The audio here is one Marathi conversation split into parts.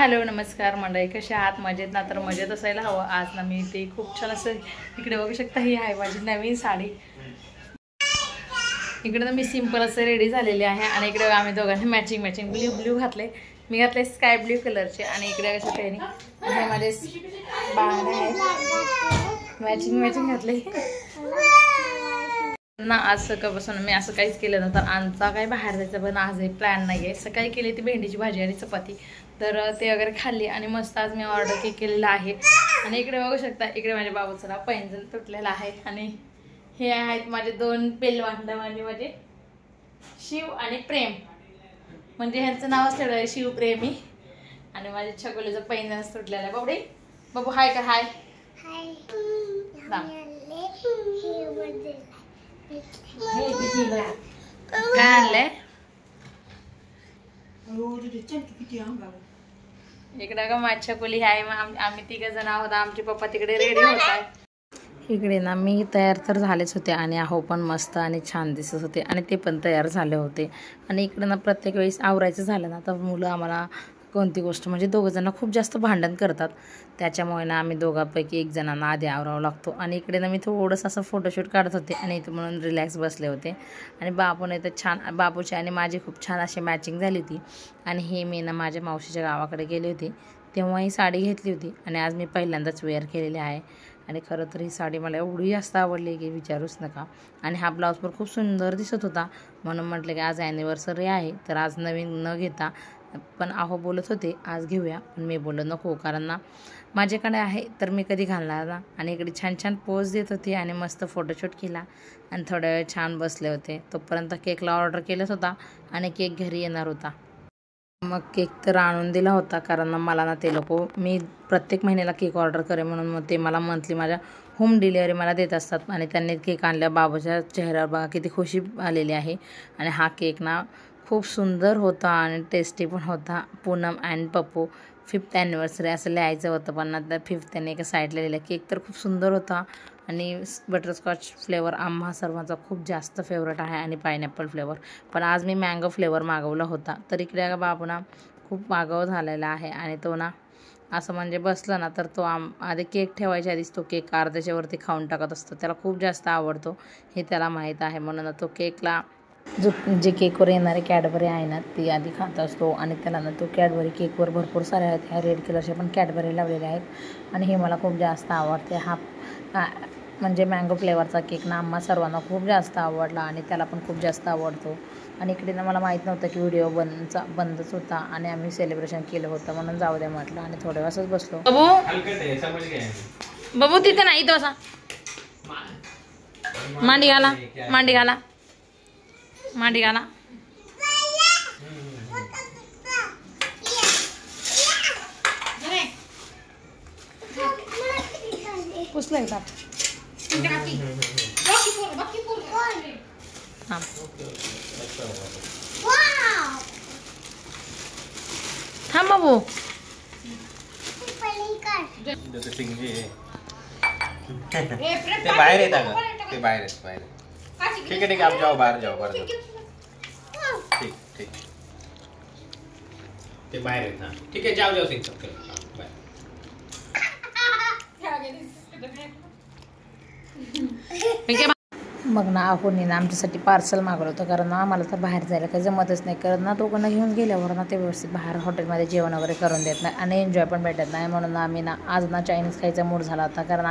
हॅलो नमस्कार मंडळी, कशा आहात? मजेत ना? तर मजेत असायला हवं. आज ना मी ते खूप छान असं इकडे बघू शकता, ही आहे माझी नवीन साडी. इकडे तर मी सिंपल असं रेडी झालेली आहे आणि इकडे आम्ही दोघांनी मॅचिंग ब्ल्यू ब्ल्यू घातले. मी घातले स्काय ब्ल्यू कलरचे आणि इकडे कसं काही नाही, हे माझे बांगड्या आहेत, मॅचिंग घातले ना. आज सकाळपासून मी असं काहीच केलं नव्हतं. आमचा काही बाहेर जायचं पण आज हे प्लॅन नाही आहे. सकाळी केली ती भेंडीची भाजी आणि चपाती, तर ते वगैरे खाल्ली आणि मस्त आज मी ऑर्डर केलेला आहे. आणि इकडे बघू शकता, इकडे माझ्या बाबूचं नाव पैंजण तुटलेलं आहे आणि हे आहेत माझे दोन पेलवान म्हणजे माझे शिव आणि प्रेम, म्हणजे ह्यांचं नावच ठेवलं आहे शिवप्रेमी. आणि माझ्या छकुलीचं पैंजणच तुटलेलं आहे. बाबडी बाबू हाय कर, हाय काय आणलंय? इकडे का माझी छकुली आहे, आम्ही तिघ जण आहोत. आमचे पप्पा तिकडे रेडी होत आहेत. इकडे ना मी तयार तर झालेच होते आणि आहो पण मस्त आणि छान दिसत होते आणि ते पण तयार झाले होते. आणि इकडे ना प्रत्येक वेळेस आवरायचं झालं ना तर मुलं आम्हाला कोणती गोष्ट म्हणजे दोघं जण खूप जास्त भांडण करतात. त्याच्यामुळे ना आम्ही दोघांपैकी एक जणांना आधी आवरावं लागतो. आणि इकडे ना मी थोडंसं असं फोटोशूट काढत होते आणि इथं म्हणून रिलॅक्स बसले होते. आणि बाबूने तर छान, बाबूची आणि माझी खूप छान अशी मॅचिंग झाली होती. आणि हे मी ना माझ्या मावशीच्या गावाकडे गेले होते तेव्हा ही साडी घेतली होती आणि आज मी पहिल्यांदाच वेअर केलेली आहे. आणि खरं तर ही साडी मला एवढी जास्त आवडली की विचारूच नका. आणि हा ब्लाऊज पण खूप सुंदर दिसत होता, म्हणून म्हटलं की आज ॲनिव्हर्सरी आहे तर आज नवीन न घेता, पण आहो बोलत होते आज घेऊया, पण मी बोललो नको, कारण ना माझ्याकडे आहे तर मी कधी घालणार ना. आणि इकडे छान छान पोज देत होती आणि मस्त फोटोशूट केला आणि थोड्या वेळ छान बसले होते. तोपर्यंत केकला ऑर्डर केलंच होता आणि केक घरी येणार होता. मग केक तर आणून दिला होता, कारण मला ना ते लोक, मी प्रत्येक महिन्याला केक ऑर्डर करे म्हणून मग ते मला मंथली माझ्या होम डिलिव्हरी मला देत असतात. आणि त्यांनी केक आणल्या, बाबाच्या चेहऱ्यावर बघा किती खुशी आलेली आहे. आणि हा केक ना खूप सुंदर होता आणि टेस्टी पण होता. Poonam and Pappu 5th anniversary असं लिहायचं होतं, पण आता 5th त्याने एका साईडला लिहिलं. केक तर खूप सुंदर होता आणि बटरस्कॉच फ्लेवर आम्हा सर्वांचा खूप जास्त फेवरेट आहे आणि पायनॅपल फ्लेवर. पण आज मी मँगो फ्लेवर मागवला होता. तर इकडे बाबू ना खूप मागव झालेला आहे आणि तो ना असं म्हणजे बसलं ना तर तो आधी केक ठेवायच्या आधीच तो केक अर्ध्याच्या वरती खाऊन टाकत असतो. त्याला खूप जास्त आवडतो हे त्याला माहीत आहे, म्हणून तो केकला जे केकवर येणारे कॅडबरी आहे ना ती आधी खात असतो. आणि त्याला ना तो कॅडबरी केकवर भरपूर साऱ्या आहेत, ह्या रेड कलरच्या पण कॅडबरी लावलेल्या आहेत आणि हे मला खूप जास्त आवडते. हा म्हणजे मँगो फ्लेवरचा केक ना आम्हा सर्वांना खूप जास्त आवडला आणि त्याला पण खूप जास्त आवडतो. आणि इकडे ना मला माहीत नव्हतं की व्हिडिओ बंदच होता आणि आम्ही सेलिब्रेशन केलं होतं, म्हणून जाऊ द्या म्हटलं आणि थोड्या वेळासच बसलो. बाबू तिथे नाही, तो असा मांडी घाला पुसलंय का? थांब बाबू, ते बाहेर येतात का? ते बाहेर आहेत. ठीक आहे आप जाओ, बाहेर जाओ. ठीक ते बाहेर आहेत. हां ठीक आहे, जाओ सिंग सब बाय. मग ना आहोनी ना आमच्यासाठी पार्सल मागवलं होतं, कारण ना आम्हाला तर बाहेर जायला काही जमतच नाही. कारण ना दोघांना घेऊन गेल्यावर ना ते व्यवस्थित बाहेर हॉटेलमध्ये जेवण वगैरे करून देत नाही आणि एन्जॉय पण भेटत नाही. म्हणून आम्ही ना आज ना चायनीज खायचा मूड झाला होता, कारण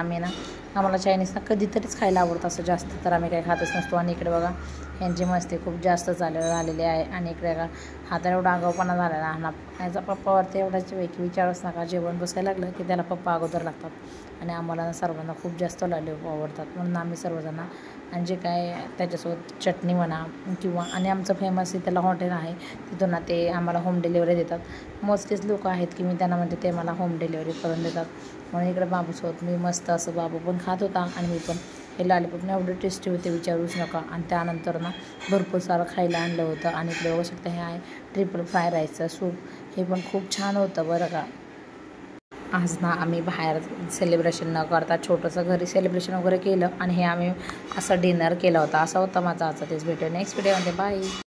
आम्हाला चायनीज ना कधीतरीच खायला आवडतं असं जास्त, तर आम्ही काही खातच नसतो. आणि इकडे बघा यांची मस्ती खूप जास्त झालेली आहे. आणि इकडे का हा तर एवढा आगाऊपणा झालेला हा याचा पप्पावरती एवढाच वेळ की विचारूच नका. जेवण बसायला लागलं की त्याला पप्पा अगोदर लागतात. आणि आम्हाला सर्वांना खूप जास्त लॉलीपॉप आवडतात, म्हणून आम्ही सर्वजण आणि जे काय त्याच्यासोबत चटणी म्हणा किंवा, आणि आमचं फेमस त्याला हॉटेल आहे तिथून ना ते आम्हाला होम डिलिव्हरी देतात. मोजकेच लोक आहेत की मी त्यांना म्हणते ते मला होम डिलिव्हरी करून देतात. म्हणून इकडे बाबूसोबत मी मस्त असं, बाबू पण खात होता आणि मी पण. हे लॉलीपॉपने एवढे टेस्टी होते विचारूच नका. आणि त्यानंतर ना भरपूर सारं खायला आणलं होतं. आणि इकडे बघू शकता हे आहे ट्रिपल फ्राय राईसचं सूप, हे पण खूप छान होतं बरं का. आज ना आम्ही बाहेर सेलिब्रेशन न करता छोटंसं घरी सेलिब्रेशन वगैरे केलं आणि हे आम्ही असं डिनर केलं होतं. असा होता माझा आजचा तेच. भेटूया नेक्स्ट व्हिडिओमध्ये. बाय.